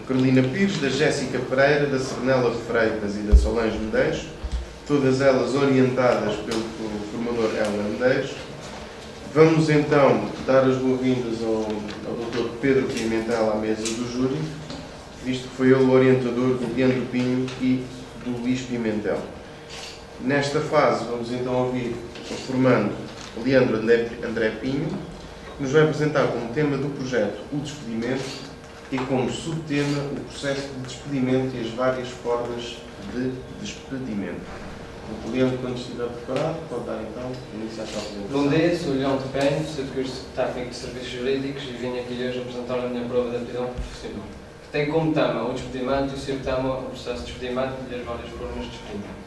Carolina Pires, da Jéssica Pereira, da Cernela Freitas e da Solange Medeiros, todas elas orientadas pelo formador Helena Medeiros. Vamos então dar as boas-vindas ao Dr. Pedro Pimentel à mesa do júri, visto que foi ele o orientador do Leandro Pinho e do Luís Pimentel. Nesta fase vamos então ouvir o formando Leandro André Pinho, que nos vai apresentar como tema do projeto o despedimento e como subtema o processo de despedimento e as várias formas de despedimento. O Leandro, quando estiver preparado, pode dar então início à sua apresentação. Bom dia, sou o Leandro Pinho, sou de curso técnico de serviços jurídicos e vim aqui hoje apresentar a minha prova de aptidão profissional, que tem como tema o despedimento e o subtema o processo de despedimento e as várias formas de despedimento.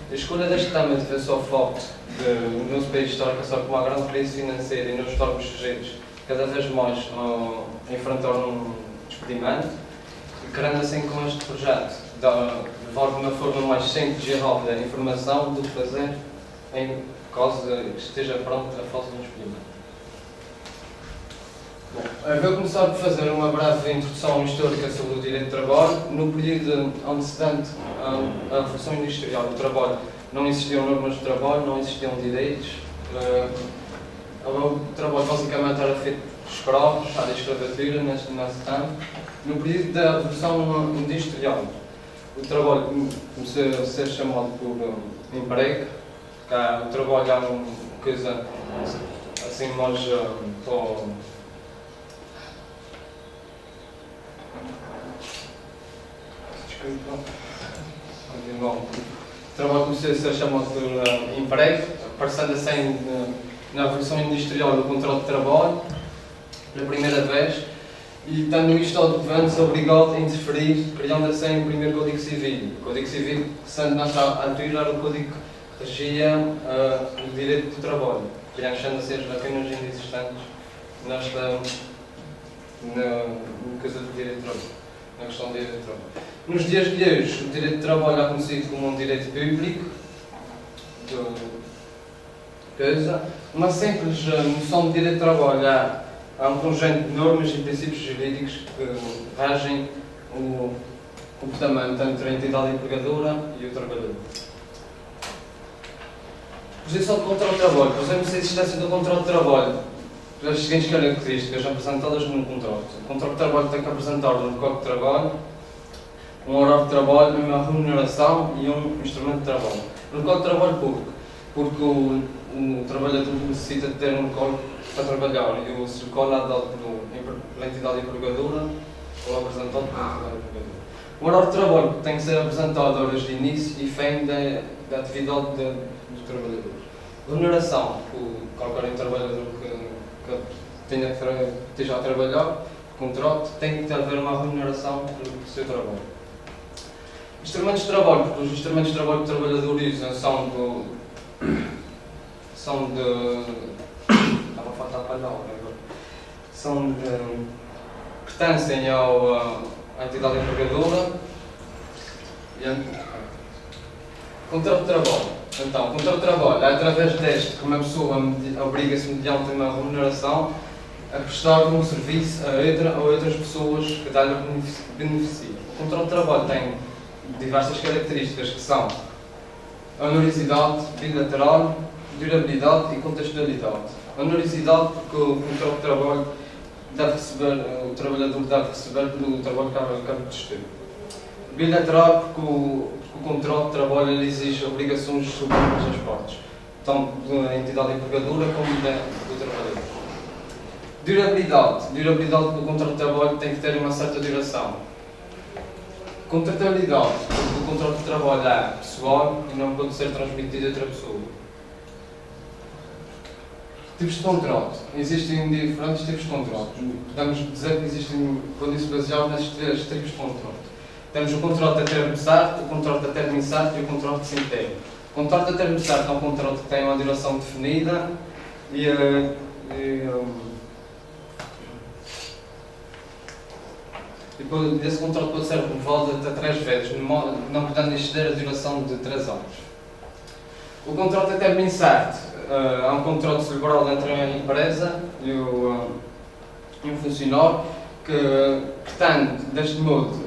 A escolha deste tema deve-se ao facto de o nosso país está a passar por uma grande crise financeira e nós estamos sujeitos cada vez mais a enfrentar um despedimento e querendo assim com este projeto levar de uma forma mais simples e rápida a informação do que fazer em caso que esteja pronto a fase do despedimento. Bom, eu vou começar por fazer uma breve introdução histórica sobre o direito de trabalho. No período antecedente à Revolução Industrial do trabalho não existiam normas de trabalho, não existiam direitos. O trabalho basicamente era feito por escravos, era escravatura nesse tempo. No período da Revolução Industrial, o trabalho começou a ser chamado por emprego. O trabalho é uma coisa assim mais o trabalho começou a ser chamado por emprego, aparecendo assim na Revolução Industrial do contrato de trabalho, pela primeira vez, e tendo o Estado de governo obrigado a interferir, criando assim o primeiro Código Civil. O Código Civil, sendo nessa altura, era o código que regia o direito do trabalho, preenchendo assim as lacunas ainda existentes na coisa do direito de trabalho, na questão do direito de trabalho. Nos dias de hoje, o direito de trabalho é conhecido como um direito público, uma simples noção de direito de trabalho há um conjunto de normas e princípios jurídicos que regem o comportamento entre a entidade empregadora e o trabalhador. Posição do contrato de trabalho. Presumimos a existência do contrato de trabalho pelas seguintes características apresentadas no contrato. O contrato de trabalho tem que apresentar um Código de Trabalho, um horário de trabalho, uma remuneração e um instrumento de trabalho. No Código de Trabalho público, porque o trabalhador necessita de ter um código para trabalhar e o seu código é dado pela entidade empregadora ou apresentado pela entidade empregadora. O horário de trabalho tem que ser apresentado a horas de início e fim da atividade do trabalhador. Remuneração, qualquer trabalhador que esteja a trabalhar, contrato, tem que haver uma remuneração pelo seu trabalho. Instrumentos de trabalho, porque os instrumentos de trabalho que o trabalhador usa pertencem à entidade empregadora. Contrato de trabalho. Então, o contrato de trabalho é através deste que uma pessoa obriga-se mediante uma remuneração a prestar um serviço a outras pessoas que dá-lhe beneficio. O contrato de trabalho tem diversas características que são a honoricidade, bilateral, durabilidade e contextualidade. A honoricidade, porque o contrato de trabalho o trabalhador deve receber pelo trabalho que acaba de ter. Bilateral, porque o contrato de trabalho exige obrigações sobre ambas as partes, tanto da entidade empregadora como do trabalhador. Durabilidade, porque o contrato de trabalho tem que ter uma certa duração. Contratualidade, porque o contrato de trabalho é pessoal e não pode ser transmitido a outra pessoa. Tipos de contrato. Existem diferentes tipos de contrato. Podemos dizer que existem condições baseadas nestes três tipos de contrato. Temos o contrato a termo certo, o contrato a termo incerto e o contrato sem termo. O contrato a termo certo é um contrato que tem uma duração definida e esse contrato pode ser renovado até 3 vezes, não podendo exceder a duração de 3 anos. O contrato a termo incerto é um contrato celebrado entre a empresa e um funcionário que pretende, deste modo,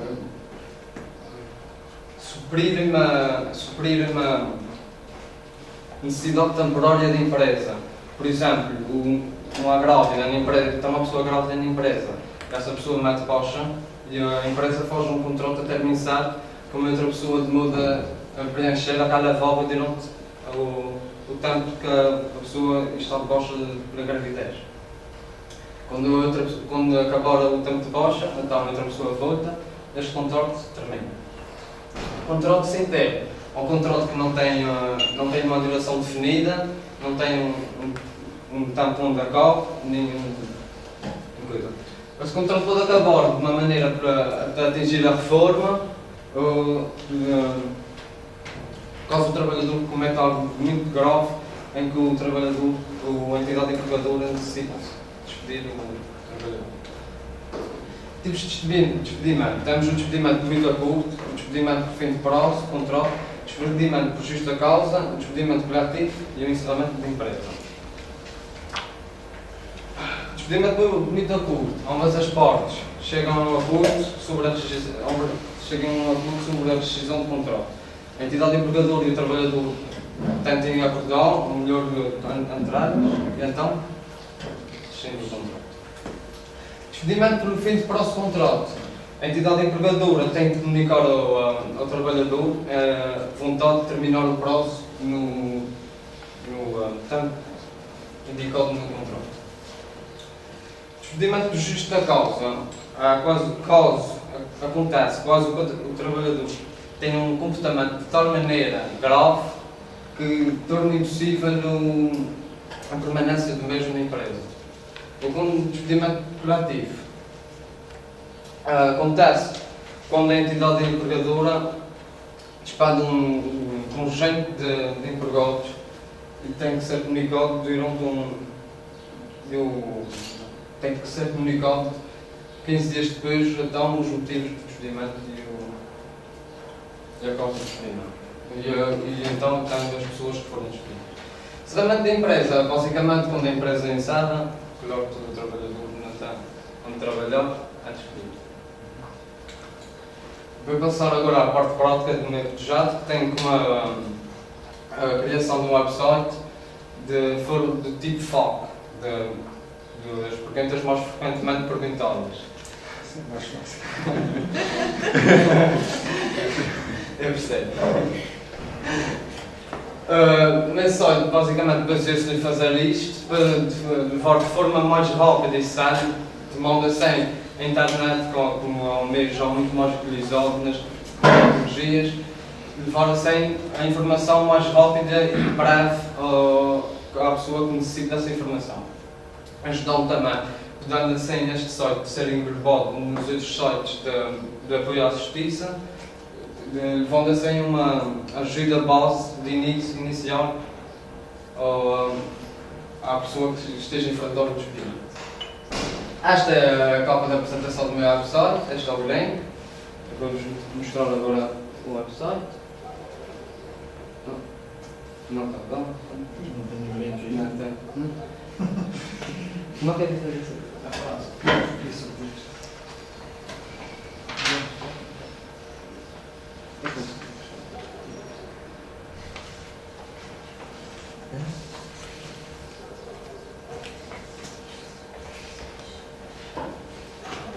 suprir uma necessidade temporária da empresa. Por exemplo, uma grávida na empresa, está uma pessoa grávida na empresa, essa pessoa mete baixa e a empresa faz um contrato a termo incerto com outra pessoa de modo a preencher aquela válvula durante o tempo que a pessoa está de baixa pela gravidez. Quando acabar o tempo de baixa, então a outra pessoa volta, este contrato termina. O contrato sem ter, é um contrato que não tem uma duração definida, não tem um tempo onde acaba, nem coisa. Esse contrato pode acabar de uma maneira para atingir a reforma, ou caso o trabalhador cometa algo muito grave em que o trabalhador ou a entidade empregadora necessita despedir o trabalhador. Tipos de despedimento. Temos o despedimento devido a curto, o despedimento por fim de prazo, contrato, o despedimento por justa causa, o despedimento coletivo e o encerramento da empresa. Despedimento devido a curto. Ambas as partes chegam a um acordo sobre a rescisão do contrato. A entidade empregadora e o trabalhador tentem acordar o melhor entre eles e então rescindem o contrato. Despedimento por fim de prazo de contrato. A entidade empregadora tem que comunicar ao trabalhador a vontade de terminar o prazo no tempo indicado no contrato. Despedimento por justa causa. Acontece quase o trabalhador tem um comportamento de tal maneira grave que torna impossível a permanência do mesmo na empresa. Ou com o despedimento coletivo. Acontece quando a entidade empregadora despede um conjunto de empregados e tem que ser comunicado tem que ser comunicado 15 dias depois, então, os motivos do despedimento e a causa do despedimento. E então, tem as pessoas que foram despedidas. Encerramento da empresa, basicamente, quando a empresa encerra, coloca todo o trabalhador que não tem onde trabalhar, é despedido. Vou passar agora à parte prática do meu projeto, que tem como a criação de um website de tipo FAQ, das perguntas mais frequentemente perguntadas. Mais fácil. Eu percebo. Nesse site, basicamente, baseia-se em fazer isto para levar de forma mais rápida e séria, de modo assim, a internet, como é um meio já muito mais utilizado nas tecnologias, levar assim a informação mais rápida e breve à pessoa que necessita dessa informação. Ajudando também, podendo assim este site ser englobado nos outros sites de apoio à justiça, levando assim uma ajuda base de início inicial à pessoa que esteja a enfrentar o despedimento. Esta é a capa da apresentação do meu website, este é o link. Vou-vos mostrar agora o website. Não está bom? Não tenho link aí. Não tem. Não quer dizer isso? É fácil. Isso.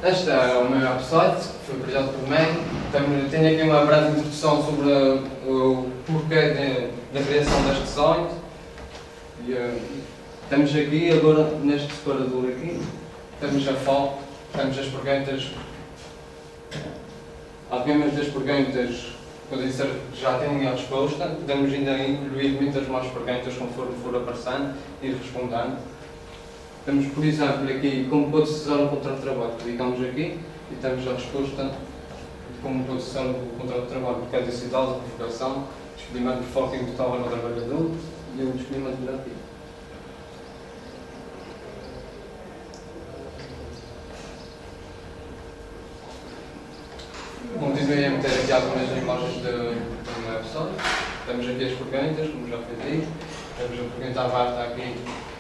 Este é o meu website, que foi criado por mim. Tenho aqui uma breve introdução sobre o porquê da criação deste site. Temos aqui, agora, neste separador aqui, temos a foto, temos as perguntas. Obviamente as perguntas podem ser, já têm a resposta, podemos ainda incluir muitas mais perguntas conforme for aparecendo e ir respondendo. Temos, por exemplo, aqui como pode-se usar um contrato de trabalho. Clicamos aqui e temos a resposta de como pode-se usar o contrato de trabalho, porque é digital, a qualificação, despedimento por falta imputável no trabalhador e o despedimento negativo. Continuei a meter aqui algumas imagens do meu website. Temos aqui as perguntas, como já foi dito. Temos a pergunta aberta aqui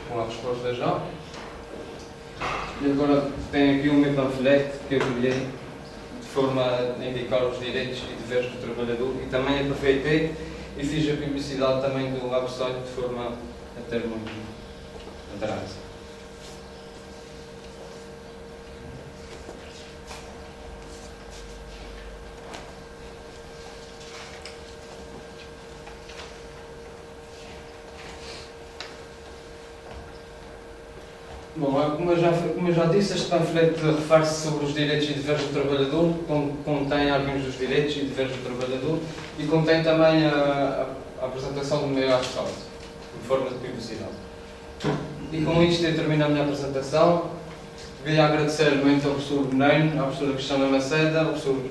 com a resposta já. E agora tem aqui o meu panfleto que eu criei de forma a indicar os direitos e deveres do trabalhador e também aproveitei e fiz a publicidade também do website de forma a ter muito atraso. Bom, como eu já disse, este panfleto refere-se sobre os direitos e deveres do trabalhador, contém alguns dos direitos e deveres do trabalhador e contém também a apresentação do meu website, em forma de publicidade. E com isto eu termino a minha apresentação. Queria agradecer muito ao professor Benigno, à professora Cristiana Maceda, ao professor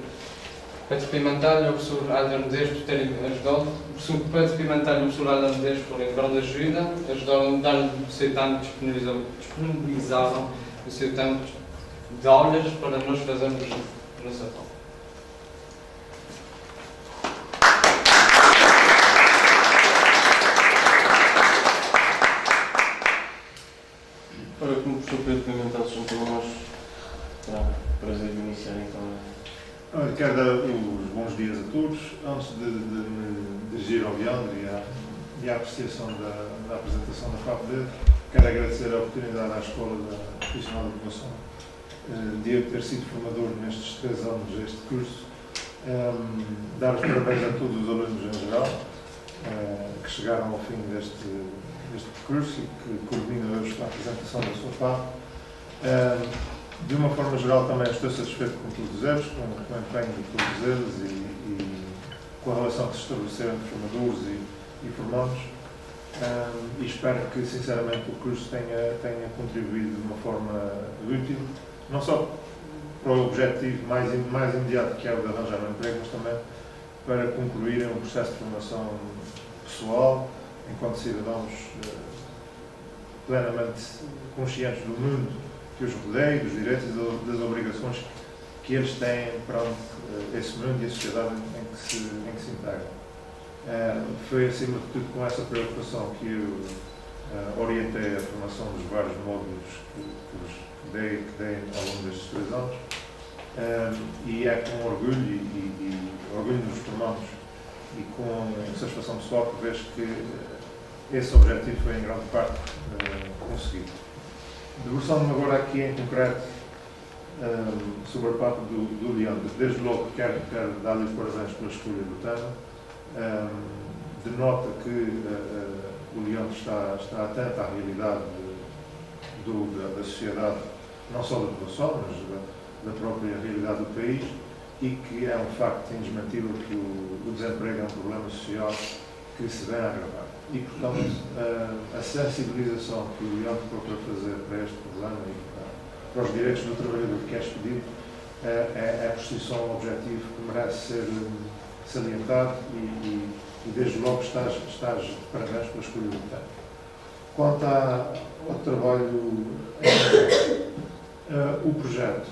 Pedro Pimentel e ao professor Adriano Medeiros por terem ajudado. O professor Pedro Pimentel e o professor Adriano Medeiros foram grande ajuda, ajudaram-me a dar o seu tempo, disponibilizaram o seu tempo de aulas para nós fazermos a nossa prova. Ora, como o professor Pedro Pimentel se juntou a nós, terá prazer de iniciar então. Olha, quero dar os bons dias a todos. Antes de me dirigir ao Leandro e à apreciação da apresentação da FAPD, quero agradecer a oportunidade à Escola Profissional de Educação de eu ter sido formador nestes 3 anos deste curso. Dar os parabéns a todos os alunos em geral que chegaram ao fim deste curso e que coordinam hoje a apresentação da sua parte. De uma forma geral, também estou satisfeito com todos eles, com o empenho de todos eles e com a relação que se estabeleceu entre formadores e formandos. E espero que, sinceramente, o curso tenha contribuído de uma forma útil, não só para o objetivo mais imediato, que é o de arranjar um emprego, mas também para concluírem um processo de formação pessoal, enquanto cidadãos plenamente conscientes do mundo que os rodeia, dos direitos e das obrigações que eles têm perante esse mundo e a sociedade em que se integram. Foi, acima de tudo, com essa preocupação que eu orientei a formação dos vários módulos que dei ao longo destes 3 anos. E é com orgulho e orgulho dos formandos e com satisfação pessoal que vejo que esse objetivo foi, em grande parte, conseguido. Debruçando-me agora aqui em concreto sobre a parte do Leandro, desde logo quero dar-lhe os parabéns pela escolha do tema. Denota que o Leandro está atento à realidade da sociedade, não só da população, mas da própria realidade do país, e que é um facto indesmentível que o desemprego é um problema social que se vem a agravar. E, portanto, a sensibilização que o Leandro procura fazer para este problema e para os direitos do trabalhador que é expedido é por si só um objetivo que merece ser salientado e desde logo estás de parabéns pela escolha do tema. Quanto ao trabalho, o projeto,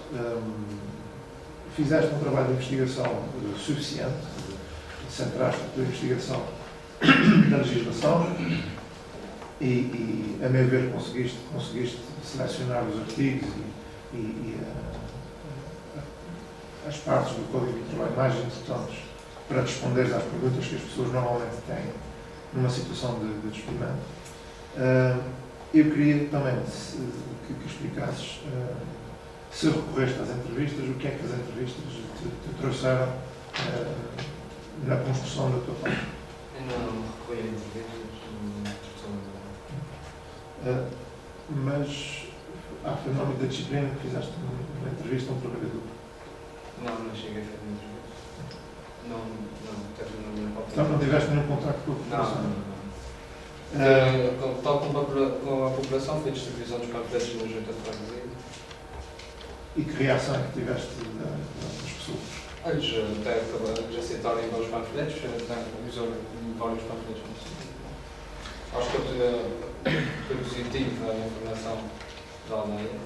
fizeste um trabalho de investigação suficiente, centraste a tua investigação na legislação e, a meu ver, conseguiste selecionar os artigos e as partes do Código de Trabalho mais importantes para responderes às perguntas que as pessoas normalmente têm numa situação de despedimento. Eu queria também que explicasses, se recorreste às entrevistas, o que é que as entrevistas te trouxeram na construção da tua parte. Eu não recorri a entrevistas, mas foi no âmbito da disciplina que fizeste uma entrevista a um trabalhador. não cheguei a fazer entrevistas. Não, teve na minha parte. Então não tiveste nenhum contacto com a população? Não. Tal com a população, foi distribuição dos panfletos na junta de freguesia. E que reação é que tiveste das pessoas? Eles até já aceitaram em vários panfletos, usaram vários panfletos. Acho que foi positivo a informação da aldeia.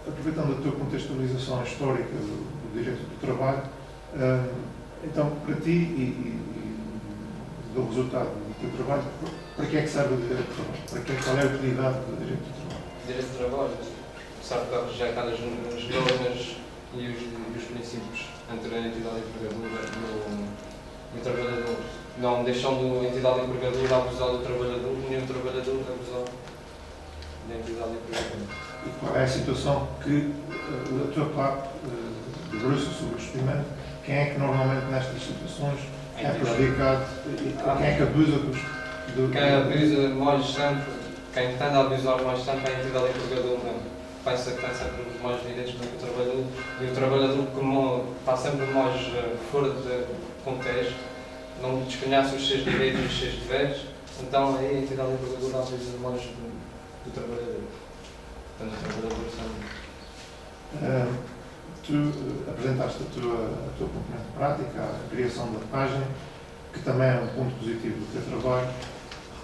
Aproveitando a tua contextualização histórica do direito do trabalho, então, para ti e do resultado do teu trabalho, para que é que serve o direito do trabalho? Qual é a utilidade do direito do trabalho? Direito de trabalho, sabe que rejeitar as normas e os princípios entre a entidade empregadora e o trabalhador. Não deixando a entidade empregadora abusar do trabalhador, nem o trabalhador abusar da entidade empregadora. E qual é a situação que a tua parte debruça sobre o despedimento? Quem é que normalmente nestas situações é prejudicado? Quem é que abusa do... Quem abusa mais sempre, quem tende a abusar mais sempre é a entidade empregadora. Pensa que tem sempre mais direitos do que o trabalhador. E o trabalhador, como está sempre mais fora de contexto, não desconhece os seus direitos e os seus deveres, então aí a entidade empregadora abusa mais do trabalhador. Portanto, o trabalhador sempre. Tu apresentaste a tua componente prática, a criação da página, que também é um ponto positivo do teu trabalho,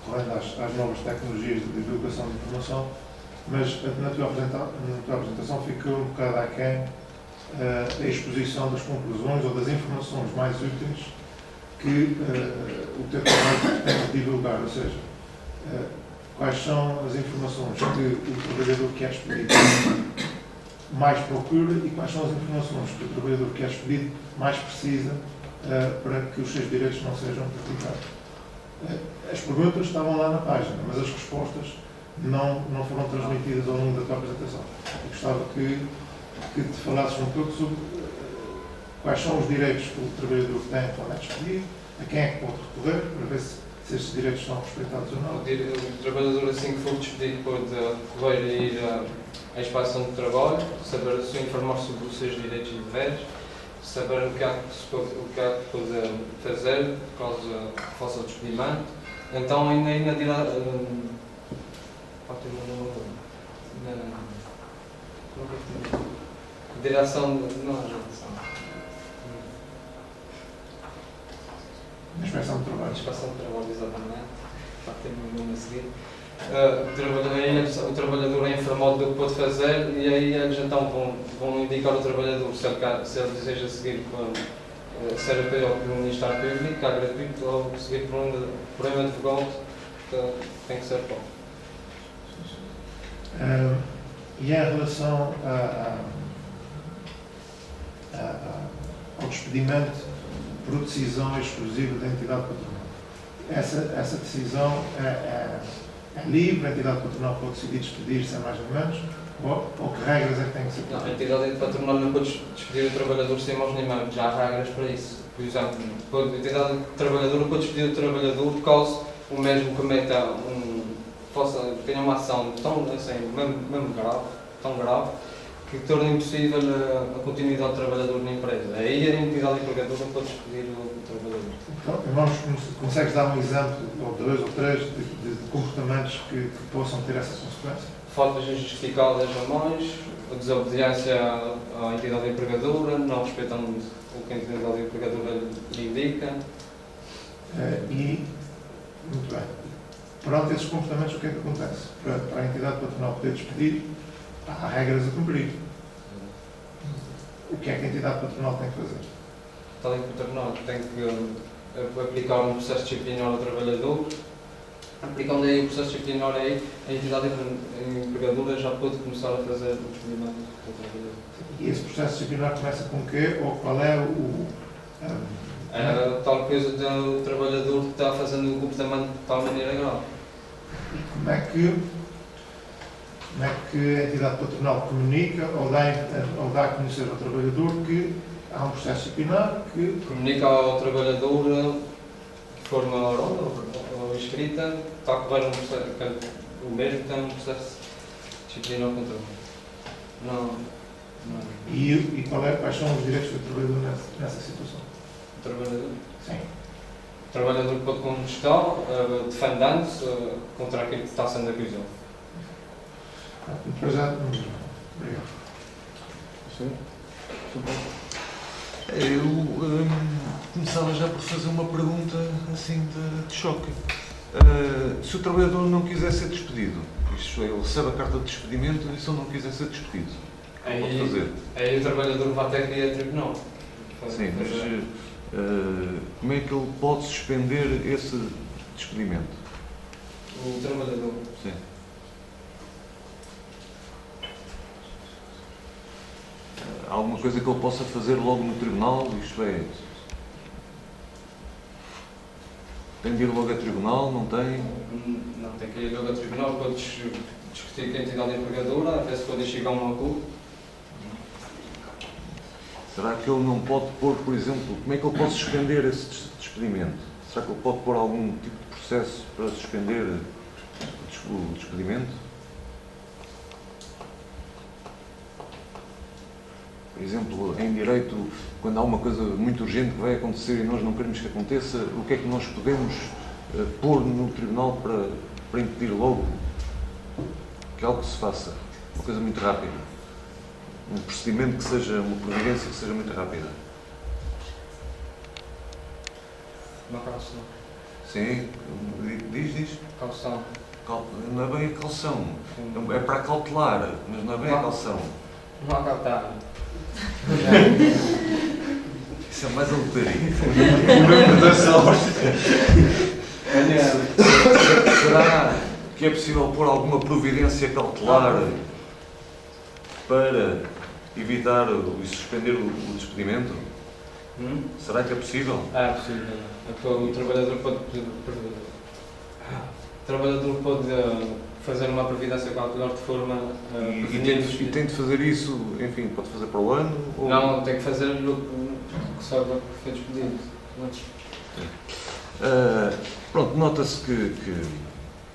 recorrendo às novas tecnologias de divulgação de informação, mas na tua apresentação ficou um bocado aquém a exposição das conclusões ou das informações mais úteis que o teu trabalho tem de divulgar, ou seja, quais são as informações que o trabalhador que é despedido mais procura e quais são as informações que o trabalhador que é despedido mais precisa para que os seus direitos não sejam prejudicados. As perguntas estavam lá na página, mas as respostas não foram transmitidas ao longo da tua apresentação. Eu gostava que te falasses um pouco sobre quais são os direitos que o trabalhador tem quando é despedido, a quem é que pode recorrer, para ver se esses direitos são respeitados ou não. O trabalhador, assim que for despedido, pode recorrer a ir à inspeção de trabalho, saber se informar sobre os seus direitos e deveres, saber o que é que pode fazer caso faça o despedimento. Então, ainda dirá. Direção. Não é direção. Na inspeção de trabalho. Inspeção de trabalho, exatamente. Para ter um nome a seguir. O trabalhador é informado do que pode fazer e aí eles então vão indicar ao trabalhador se ele deseja seguir ser apoiado pelo Ministério Público, que é gratuito, ou seguir por um advogado que tem que ser pago. E em relação ao despedimento por decisão exclusiva da entidade patronal, essa decisão é livre, a entidade patronal pode decidir despedir sem mais nem menos, ou que regras é que tem que ser? Não, a entidade patronal não pode despedir o trabalhador sem mais nem menos, já há regras para isso. Por exemplo, a entidade trabalhadora pode despedir o trabalhador caso o mesmo cometa tenha uma ação tão assim, mesmo grave, tão grave, que torna impossível a continuidade do trabalhador na empresa. Aí a entidade empregadora pode despedir o trabalhador. Então, irmãos, consegues dar um exemplo, ou dois ou três, de comportamentos que possam ter essa consequência? Faltas injustificadas a mais, a desobediência à entidade empregadora, não respeitando o que a entidade empregadora lhe indica. Muito bem. Perante esses comportamentos, o que é que acontece? Para a entidade patronal poder despedir, há regras a cumprir. O que é que a entidade patronal tem que fazer? A entidade patronal tem que aplicar um processo disciplinar ao trabalhador. Aplicando aí o processo disciplinar, aí, a entidade empregadora já pode começar a fazer o despedimento do trabalhador. E esse processo disciplinar começa com o quê? Ou qual é tal coisa do trabalhador que está fazendo um comportamento de tal maneira grave. E como é que a entidade patronal comunica ou dá a conhecer ao trabalhador que há um processo disciplinar que... Comunica ao trabalhador de forma oral ou escrita, está a correr um processo, o mesmo tem um processo disciplinar contra ele. Não. E quais são os direitos do trabalhador nessa situação? O trabalhador? Sim. O trabalhador pode contestar, defendendo-se contra aquilo que está sendo acusado. Obrigado. Sim. Eu começava já por fazer uma pergunta assim de choque. Se o trabalhador não quiser ser despedido, isto é, ele recebe a carta de despedimento e se ele não quiser ser despedido, pode fazer? Aí o trabalhador vai ter que ir a tribunal. Sim, mas como é que ele pode suspender esse despedimento? O trabalhador. Sim. Há alguma coisa que ele possa fazer logo no tribunal? Isto é, tem de ir logo a tribunal? Não tem? Não, tem que ir logo ao tribunal para discutir com a entidade empregadora, a ver se podem chegar a um acordo. Será que ele não pode pôr, por exemplo, como é que ele pode suspender esse despedimento? Será que ele pode pôr algum tipo de processo para suspender o despedimento? Por exemplo, em direito, quando há uma coisa muito urgente que vai acontecer e nós não queremos que aconteça, o que é que nós podemos pôr no tribunal para impedir logo que algo se faça? Uma coisa muito rápida. Um procedimento que seja, uma providência que seja muito rápida. Uma calção. Sim, diz. Calção. Não é bem a calção. É para cautelar, mas não é bem a calção. Não há cautelar. Isso é mais a lotaria. Será que é possível pôr alguma providência cautelar para evitar e suspender o despedimento? Será que é possível? É possível. O trabalhador pode fazer uma providência cautelar de forma E tem de fazer isso, enfim, pode fazer para o ano? Ou... Não, tem que fazer no que saiba que foi despedido. Pronto, nota-se que,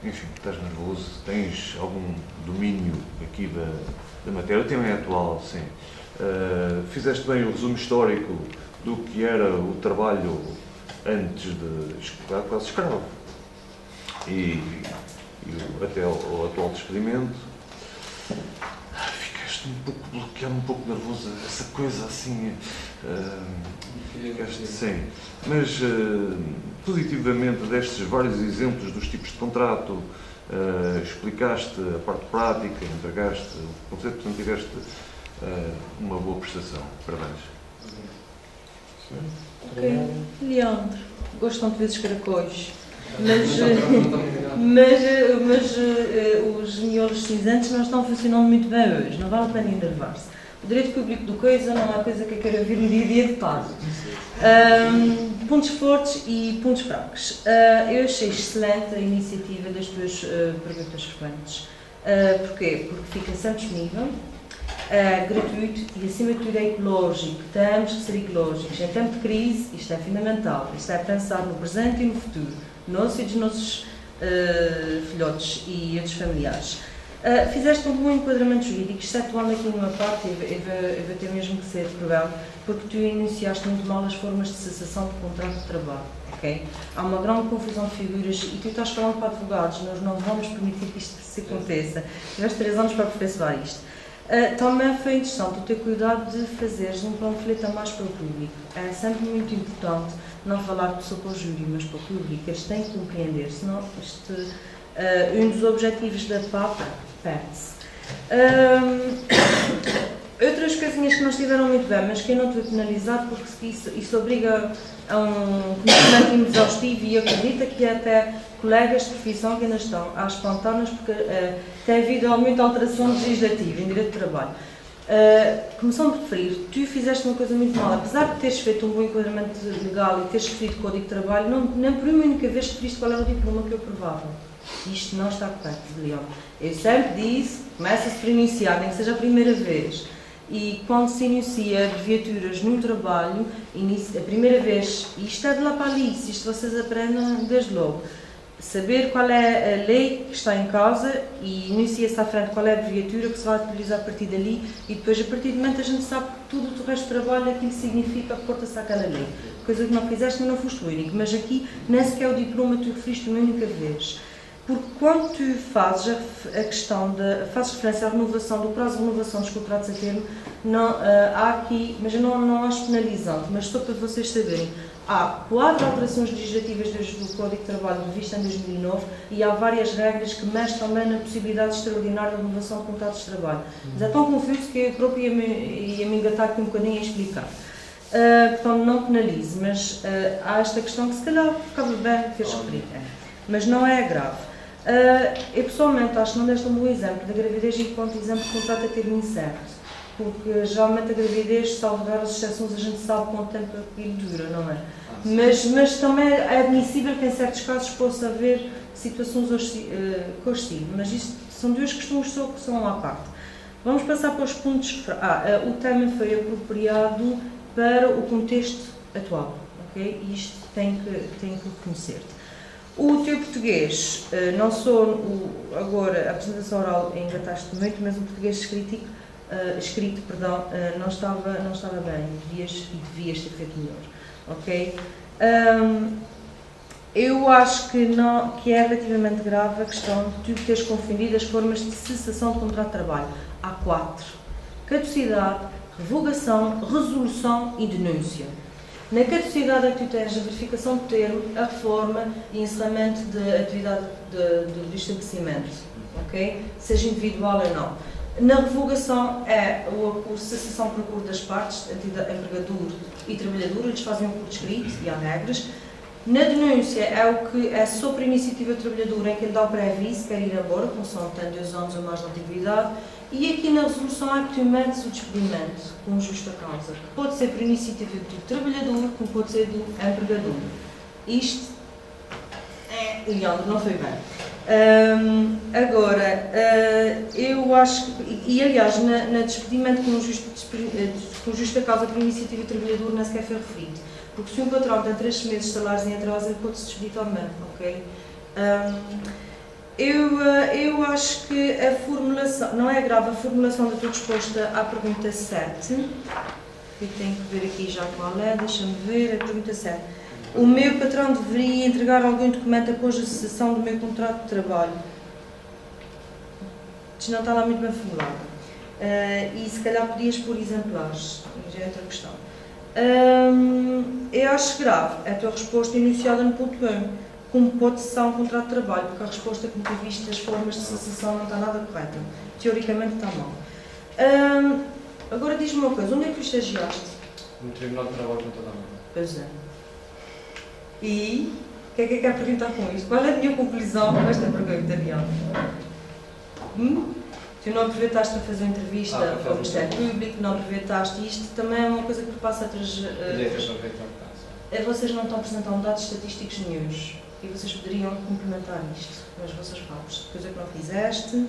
enfim, estás nervoso, tens algum domínio aqui da matéria. O tema é atual, sim. Fizeste bem o resumo histórico do que era o trabalho antes de quase escravo e até ao atual despedimento. Ficaste um pouco bloqueado, um pouco nervoso, essa coisa assim. Sim, mas positivamente destes vários exemplos dos tipos de contrato, explicaste a parte prática, entregaste o conceito, portanto tiveste uma boa prestação. Parabéns. Ok. Leandro, gostam de ver os caracóis, mas os miolos cinzantes não estão funcionando muito bem hoje, não vale a pena enervar-se. O direito público do coisa não é coisa que eu quero ouvir no dia a dia de tarde. Pontos fortes e pontos fracos. Eu achei excelente a iniciativa das tuas perguntas frequentes. Porquê? Porque fica sempre disponível, gratuito e, acima de tudo, é ecológico. Temos que ser ecológicos. Em tempo de crise, isto é fundamental. Isto é pensar no presente e no futuro, nosso e dos nossos filhotes e outros familiares. Fizeste um bom enquadramento jurídico, excetuando aqui numa parte, eu vou ter mesmo que ser cruel, porque tu iniciaste muito mal as formas de cessação de contrato de trabalho, ok? Há uma grande confusão de figuras e tu estás falando para advogados, nós não vamos permitir que isto se aconteça. Tiveste 3 anos para aperfeiçoar isto. Também foi interessante o ter cuidado de fazeres um panfleto a mais para o público. É sempre muito importante não falar só para o júri, mas para o público. Eles têm que compreender, senão um dos objetivos da PAP perde-se. Outras coisinhas que não estiveram muito bem, mas que eu não estou a penalizar porque isso obriga a um conhecimento exaustivo e acredito que até colegas de profissão que ainda estão às espontanas porque tem havido muita alteração legislativa em direito de trabalho. Começando por referir, tu fizeste uma coisa muito mal, apesar de teres feito um bom enquadramento legal e teres referido o Código de Trabalho, nem por uma única vez referiste qual era o diploma que eu provava. Isto não está correto, Leão. Eu sempre disse, começa-se por iniciar, nem que seja a primeira vez. E quando se inicia abreviaturas num trabalho, a primeira vez, isto é de lá para ali, isto vocês aprendem desde logo. Saber qual é a lei que está em causa e inicia-se à frente qual é a abreviatura que se vai utilizar a partir dali e depois a partir do momento a gente sabe tudo o resto do trabalho, aquilo que significa, porta-se àquela lei. Coisa que não fizeste e não foste o único, mas aqui nem sequer o diploma tu referiste uma única vez. Porque quando tu fazes a questão fazes referência à renovação, do prazo de renovação dos contratos a termo, não, há aqui, mas não acho penalizante, mas só para vocês saberem, há 4 alterações legislativas desde o Código de Trabalho revista em 2009 e há várias regras que mexem também na possibilidade extraordinária de renovação de contratos de trabalho. Mas é tão confuso que eu próprio ia me engatar aqui um bocadinho a explicar. Portanto, não penalize, mas há esta questão que se calhar ficava bem ter escrito, mas não é grave. Eu pessoalmente acho que não deste um bom exemplo da gravidez enquanto exemplo de contrato a termo incerto, porque geralmente a gravidez, salvo raras exceções, a gente sabe quanto tempo aquilo dura, não é? Mas também é admissível que em certos casos possa haver situações que oscilem, mas isto são duas questões só que são à parte. Vamos passar para os pontos. O tema foi apropriado para o contexto atual, ok? Isto tem que reconhecer-te. O teu português, não só agora a apresentação oral engataste muito, mas o português escrito, não estava bem, devias ter feito melhor, ok? Eu acho que é relativamente grave a questão de tu teres confundido as formas de cessação de contrato de trabalho. Há 4: caducidade, revogação, resolução e denúncia. Na caducidade é que tu tens a verificação de termo, a reforma e encerramento da atividade do estabelecimento, ok? Seja individual ou não. Na revogação é a cessação por acordo das partes, empregador e trabalhador, eles fazem um acordo escrito e há regras. Na denúncia é o que é só por iniciativa do trabalhador em que ele dá o pré-aviso, quer ir embora, consoante tem 2 anos ou mais de atividade. E aqui na resolução é que tu metes o despedimento com justa causa, que pode ser por iniciativa do trabalhador, como pode ser do empregador. Isto, Leandro, não foi bem. Agora, eu acho que, e aliás, na despedimento com justa causa por iniciativa do trabalhador não sequer foi referido, porque se um patrão tem 3 meses de salários em atraso, ele pode-se despedir também, ok? Eu acho que a formulação, não é grave a formulação da tua resposta à pergunta 7, eu tenho que ver aqui já qual é, deixa-me ver, a pergunta 7. O meu patrão deveria entregar algum documento após a cessação do meu contrato de trabalho? Isto não está lá muito bem formulado. E se calhar podias pôr exemplares, já é outra questão. Eu acho grave a tua resposta enunciada no ponto 1. Como pode cessar um contrato de trabalho, porque a resposta que me tiveste das formas de cessação não está nada correta. Teoricamente está mal. Agora diz-me uma coisa, onde é que tu estagiaste? No Tribunal de Trabalho com toda a mão. Pois é. E o que é que quer perguntar com isto? Qual é a minha conclusão com esta pergunta, Leandro? Tu não aproveitaste para fazer uma entrevista ao Ministério Público, não aproveitaste isto, também é uma coisa que passa a vocês não estão apresentando dados estatísticos nenhuns. E vocês poderiam complementar isto nas vossas palavras, coisa que não fizeste.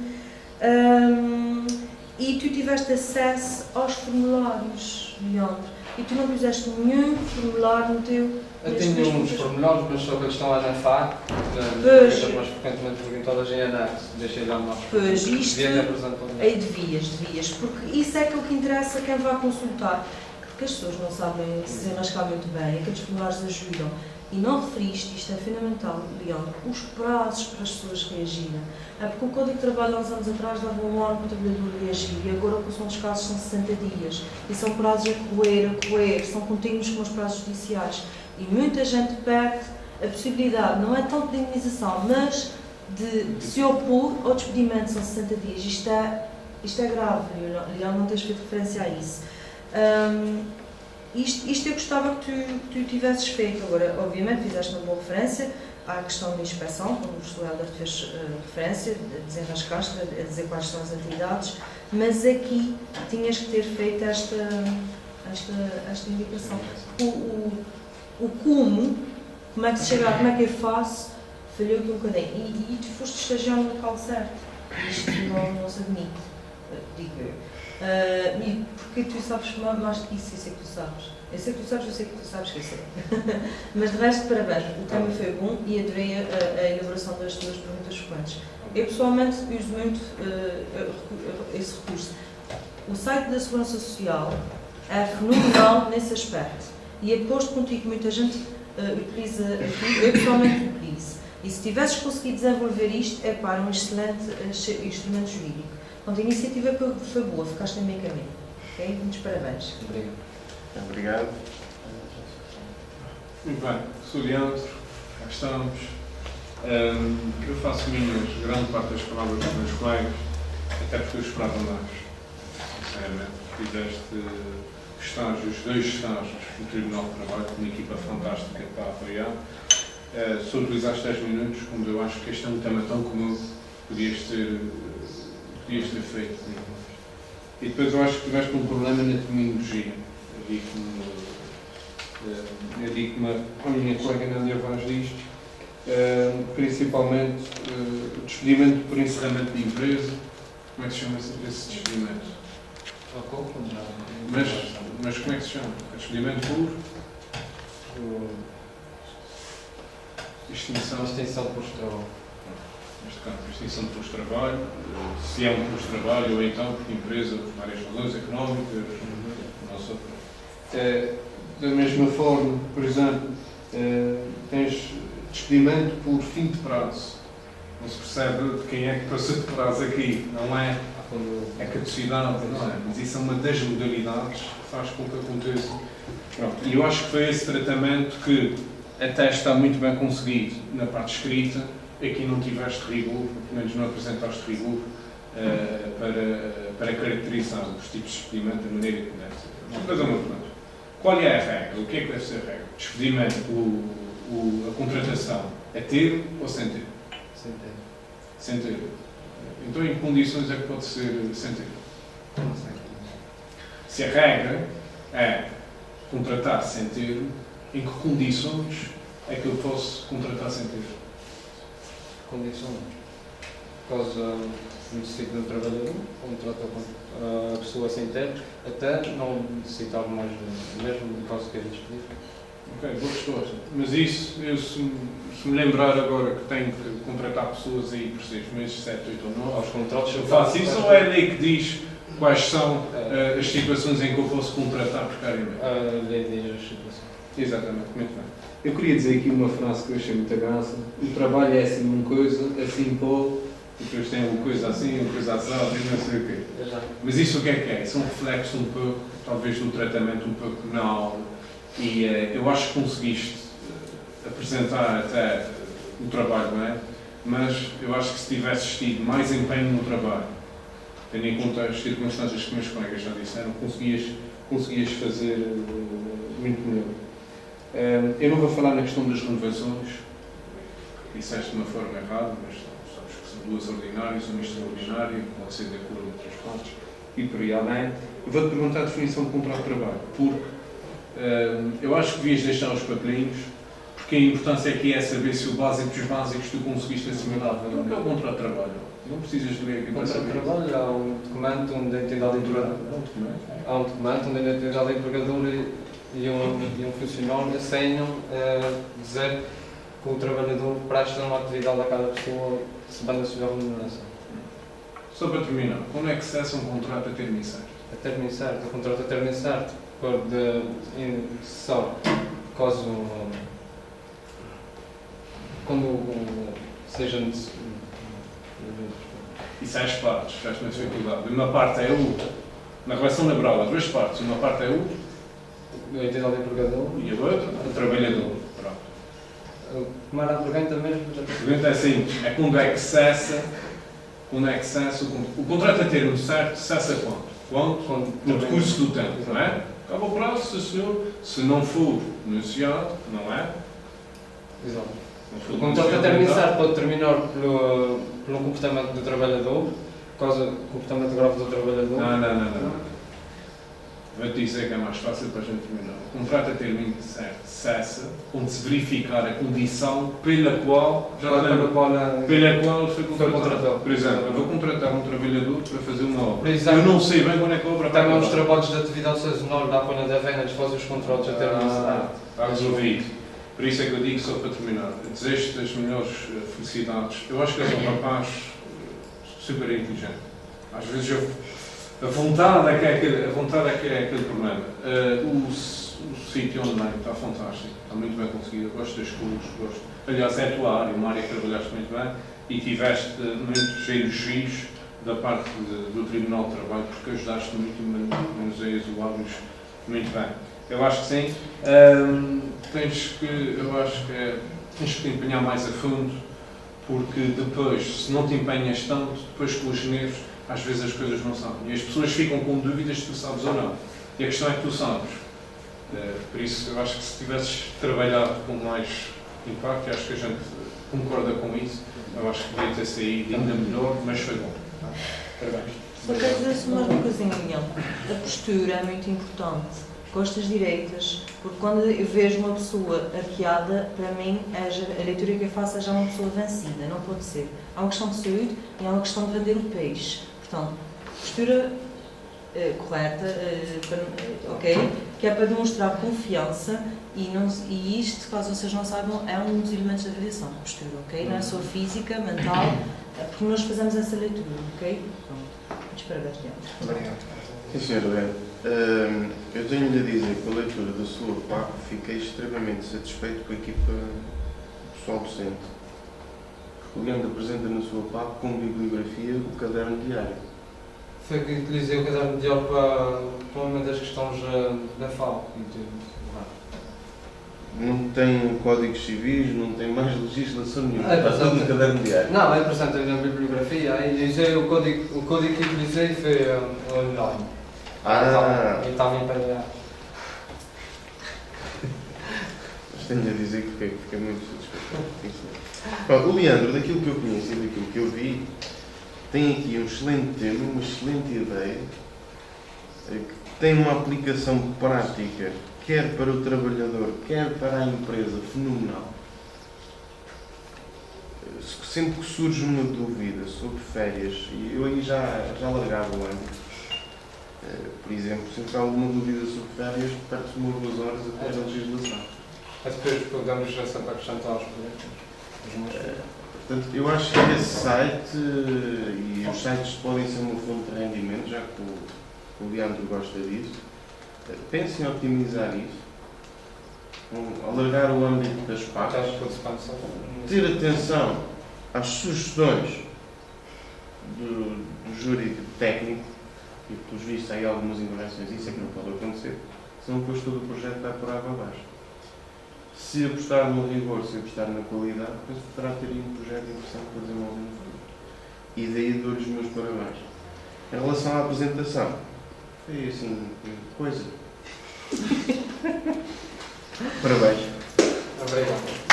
E tu tiveste acesso aos formulários, Leandro, e tu não puseste nenhum formulário no teu... Eu tenho uns formulários, mas só que eles estão lá na FAC, pois, mais frequentemente perguntadas em anexo, deixei lá mais. Pois, isto... Aí devias, porque isso é que o que interessa a quem vai consultar. Porque as pessoas não sabem se desenrascar muito bem, aqueles formulários ajudam. E não referiste, isto é fundamental, Leandro, os prazos para as pessoas reagirem. É porque o Código de Trabalho há uns anos atrás dava um ano para o trabalhador reagir e agora, por são dos casos, são 60 dias. E são prazos a correr, são contínuos como os prazos judiciais. E muita gente perde a possibilidade, não é tanto de indenização, mas de se opor ao despedimento, são 60 dias. Isto é grave, Leandro, não tens feito referência a isso. Isto eu gostava que tu tivesses feito. Agora, obviamente, fizeste uma boa referência à questão da inspeção, como o professor Helder fez referência, desenrascaste a dizer quais são as atividades, mas aqui tinhas que ter feito esta indicação. O como é que se chega, como é que eu faço, falhou aqui um bocadinho. E tu foste estagiar no local certo. Isto não se admite, digo eu. E porque tu sabes mais do que isso, eu sei que tu sabes. Eu sei que tu sabes que eu sei. Mas de resto, parabéns, o tema foi bom e adorei a elaboração das tuas perguntas frequentes. Eu pessoalmente uso muito esse recurso. O site da Segurança Social é fenomenal nesse aspecto e aposto contigo que muita gente utiliza aqui, eu pessoalmente utilizo. E se tivesses conseguido desenvolver isto, é para um excelente instrumento jurídico. Portanto, a iniciativa foi boa, ficaste em meio caminho. Ok? Muitos parabéns. Obrigado. Muito bem, sou Leandro, cá estamos. Eu faço minhas grande parte das palavras dos meus colegas, até porque eu esperava mais, sinceramente. Fizeste estágios, 2 estágios no Tribunal de Trabalho, com uma equipa fantástica para apoiar. Se utilizaste 10 minutos, como eu acho que este é um tema tão comum, podias ter feito. E depois eu acho que tiveste um problema na terminologia. Eu digo-me, a minha colega Nádia Vaz diz, principalmente despedimento por encerramento de empresa. Como é que se chama esse despedimento? Mas como é que se chama? Despedimento por extinção Extensão por trabalho. neste caso, extinção de posto de trabalho, se é um posto de trabalho ou então porque empresa, por várias razões económicas, não só. Da mesma forma, por exemplo, tens despedimento por fim de prazo. Não se percebe de quem é que passou de prazo aqui, não é? É caducidade, não é? Mas isso é uma das modalidades que faz com que aconteça. Pronto. E eu acho que foi esse tratamento que até está muito bem conseguido na parte escrita. Aqui não tiveste rigor, pelo menos não apresentaste rigor para caracterizar os tipos de despedimento da maneira que deve ser. Uma coisa muito importante. Qual é a regra? O que é que deve ser a regra? Despedimento, a contratação, é ter ou sem ter? Sem ter. Sem ter. Então, em que condições é que pode ser sem ter? Se a regra é contratar sem ter, em que condições é que eu posso contratar sem ter? Condições. Por causa do necessito de um trabalhador, contrata a pessoa sem ter, até não necessitar mais mesmo do caso que é despedir. Ok, boa resposta. Mas isso, eu, se me lembrar agora que tenho que contratar pessoas aí por 6 meses, 7, 8 ou 9, Aos contratos eu faço isso ou é a lei que diz quais são as situações em que eu posso contratar precariamente? A lei diz as situações. Exatamente, muito bem. Eu queria dizer aqui uma frase que eu achei muita graça. O trabalho é assim uma coisa, assim pô, e depois tem uma coisa assim, uma coisa assada e não sei o quê. Mas isso o que é? Isso é um reflexo um pouco, talvez, do tratamento um pouco na aula. E eu acho que conseguiste apresentar até o trabalho, não é? Mas eu acho que se tivesses tido mais empenho no trabalho, tendo em conta as circunstâncias que meus colegas já disseram, conseguias fazer muito melhor. Eu não vou falar na questão das renovações, que disseste de uma forma errada, mas sabes que são 2 ordinárias, uma extraordinária, pode ser de acordo com outras partes, e por aí além. Eu vou-te perguntar a definição de contrato de trabalho, porque eu acho que devias deixar os papelinhos, porque a importância aqui é saber se o básico dos básicos tu conseguiste assimilar. O que é o contrato de trabalho? Não precisas de ler aqui O para contrato de saber. trabalho há um documento onde a entidade empregadora e um funcionário assinam dizer que o trabalhador presta uma atividade a cada pessoa recebendo a sua remuneração. Só para terminar, quando é que cessa um contrato a termo incerto? A termo incerto, o contrato a termo incerto pode só caso quando seja Isso é as partes, estás na dificuldade. Uma parte é o. Na relação laboral há 2 partes. Uma parte é o a entidade empregadora. e a outra, o trabalhador. Pronto. A primeira pergunta mesmo. A pergunta é simples: é quando é que cessa? Quando é que cessa o contrato a termo certo? Cessa quando? No decurso do tempo, não é? Acaba o prazo, se não for denunciado, não é? Exato. Não for O contrato a denunciado, termo então, incerto pode terminar pelo comportamento do trabalhador, por causa do comportamento grave do trabalhador. Não. Vou-te dizer que é mais fácil para a gente terminar. O contrato a termo incerto cessa quando se verificar a condição pela qual foi contratado. Por exemplo, eu vou contratar um trabalhador para fazer uma obra. Por exemplo, Eu não sei bem quando é que a obra vai Também os acabar. trabalhos de atividade sazonal da Apanha da Vena, eles fazem os contratos a termo incerto. Está resolvido. Por isso é que eu digo, só para terminar, desejo-te as melhores felicidades. Eu acho que és um rapaz super inteligente. Às vezes a vontade é que é aquele problema. O sítio online está fantástico, está muito bem conseguido. Eu gosto das cores, gosto. Aliás, é a tua área, uma área que trabalhaste muito bem e tiveste muitos elogios da parte do Tribunal de Trabalho, porque ajudaste muito e manuseias o áudios muito bem. Eu acho que sim. Tens que te empenhar mais a fundo, porque depois, se não te empenhas tanto, depois com os nervos, às vezes as coisas não sabem. E as pessoas ficam com dúvidas se tu sabes ou não. E a questão é que tu sabes. Por isso, eu acho que se tivesses trabalhado com mais impacto, acho que a gente concorda com isso. Eu acho que devia ter saído ainda melhor, mas foi bom. Tá? Parabéns. Só quero dizer só mais uma coisinha, Miguel. A postura é muito importante. Costas direitas, porque quando eu vejo uma pessoa arqueada, para mim, a leitura que eu faço é já uma pessoa vencida, não pode ser. Há uma questão de saúde e há uma questão de vender o peixe. Portanto, postura correta, ok? Que é para demonstrar confiança e isto, caso vocês não saibam, é um dos elementos da avaliação, postura, ok? Não é só física, mental, porque nós fazemos essa leitura, ok? Pronto. Muitos parabéns, Leandro. Sim, Sr. Leandro. Eu tenho-lhe a dizer que com a leitura da sua PAC fiquei extremamente satisfeito com a equipa pessoal docente. O Leandro apresenta na sua PAC como bibliografia o caderno diário. Foi que utilizei o caderno de aula para uma das questões da FAO. Não tem códigos civis, não tem mais legislação nenhuma. É, Está tudo no caderno diário. Não, é presente na bibliografia. E usei o código que utilizei foi online. E estava em PDF. Mas tenho a dizer que fiquei muito satisfeito. Bom, o Leandro, daquilo que eu conheço e daquilo que eu vi, tem aqui um excelente tema, uma excelente ideia, que tem uma aplicação prática, quer para o trabalhador, quer para a empresa, fenomenal. Sempre que surge uma dúvida sobre férias, e eu aí já largava o âmbito, por exemplo, sempre que há alguma dúvida sobre férias, perde-se 1 ou 2 horas até a legislação. Mas depois podemos sempre acrescentar os projetos. Portanto, eu acho que esse site e os sites podem ser uma fonte de rendimento, já que o Leandro gosta disso. Pensem em otimizar isso, alargar o âmbito das partes, ter atenção às sugestões do júri técnico, e pelos vistos há aí algumas incorreções, isso é que não pode acontecer, senão depois todo o projeto vai por água abaixo. Se apostar no rigor, se apostar na qualidade, depois poderá ter aí um projeto interessante para desenvolver no futuro. E daí dou-lhes os meus parabéns. Em relação à apresentação, foi assim, coisa. Parabéns. Obrigado.